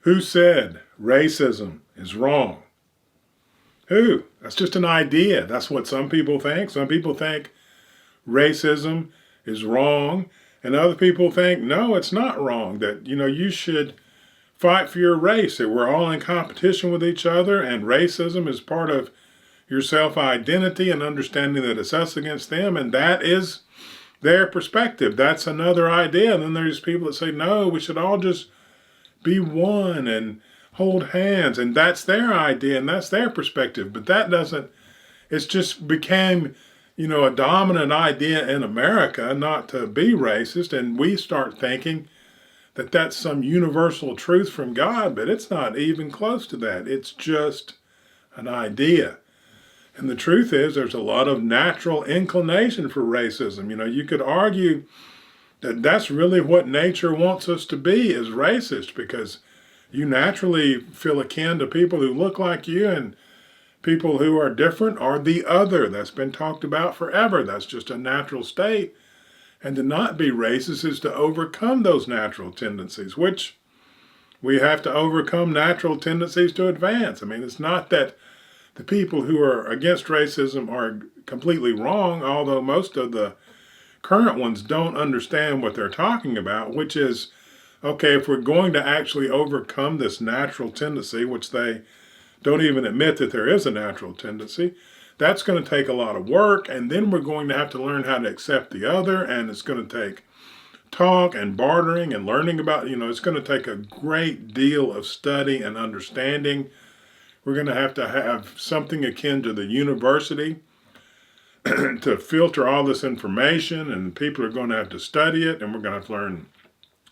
Who said racism is wrong? Who? That's just an idea. That's what some people think. Some people think racism is wrong, and other people think, no, it's not wrong, that, you should fight for your race, that we're all in competition with each other, and racism is part of your self-identity and understanding that it's us against them, and that is their perspective. That's another idea. And then there's people that say, no, we should all just be one and hold hands, and that's their idea and that's their perspective. But that doesn't, it's just became, a dominant idea in America not to be racist, and we start thinking that that's some universal truth from God, but it's not even close to that. It's just an idea. And the truth is, there's a lot of natural inclination for racism. You could argue that that's really what nature wants us to be, is racist, because you naturally feel akin to people who look like you, and people who are different are the other. That's been talked about forever. That's just a natural state. And to not be racist is to overcome those natural tendencies, which we have to overcome natural tendencies to advance. I mean, it's not that the people who are against racism are completely wrong, although most of the current ones don't understand what they're talking about, which is, okay, if we're going to actually overcome this natural tendency, which they don't even admit that there is a natural tendency, that's going to take a lot of work, and then we're going to have to learn how to accept the other, and it's going to take talk and bartering and learning about, it's going to take a great deal of study and understanding. We're going to have something akin to the university to filter all this information, and people are going to have to study it, and we're going to have to learn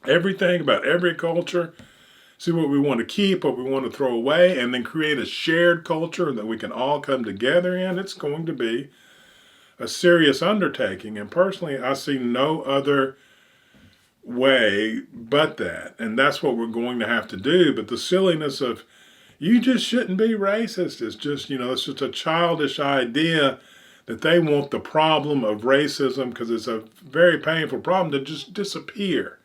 everything about every culture, see what we want to keep, what we want to throw away, and then create a shared culture that we can all come together in. It's going to be a serious undertaking, and personally, I see no other way but that, and that's what we're going to have to do. But the silliness of, you just shouldn't be racist, is just, it's just a childish idea that they want the problem of racism, because it's a very painful problem, to just disappear.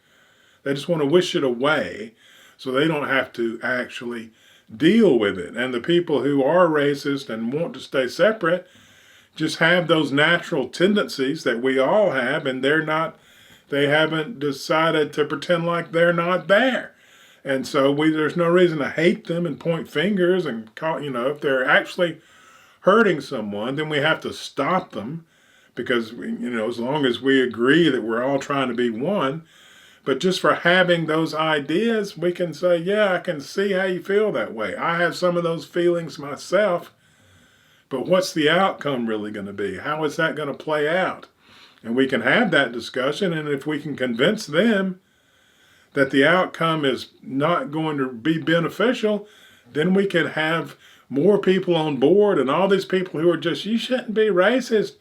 They just want to wish it away so they don't have to actually deal with it. And the people who are racist and want to stay separate just have those natural tendencies that we all have, and they haven't decided to pretend like they're not there. And so there's no reason to hate them and point fingers and call, if they're actually hurting someone, then we have to stop them, because, as long as we agree that we're all trying to be one. But just for having those ideas, we can say, yeah, I can see how you feel that way. I have some of those feelings myself, but what's the outcome really going to be? How is that going to play out? And we can have that discussion, and if we can convince them that the outcome is not going to be beneficial, then we can have more people on board, and all these people who are just, you shouldn't be racist,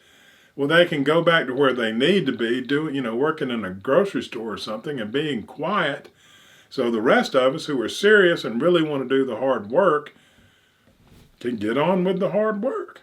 well, they can go back to where they need to be, working in a grocery store or something and being quiet. So the rest of us who are serious and really want to do the hard work can get on with the hard work.